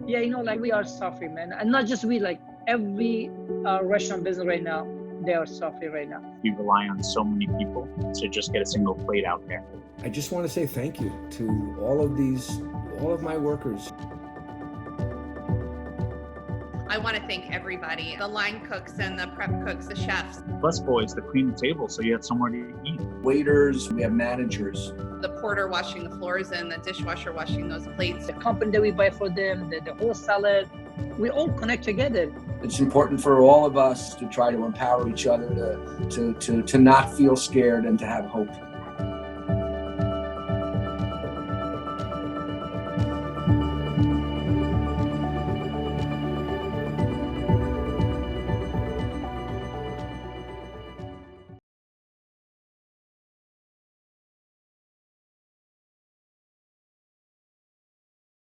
Yeah, like we are suffering, man. And not just we, like every restaurant business right now, they are suffering right now. We rely on so many people to just get a single plate out there. I just want to say thank you to all of my workers. I want to thank everybody, the line cooks and the prep cooks, the chefs. Busboys that clean the table so you have somewhere to eat. Waiters, we have managers. The porter washing the floors and the dishwasher washing those plates. The company that we buy for them, the whole salad, we all connect together. It's important for all of us to try to empower each other to not feel scared and to have hope.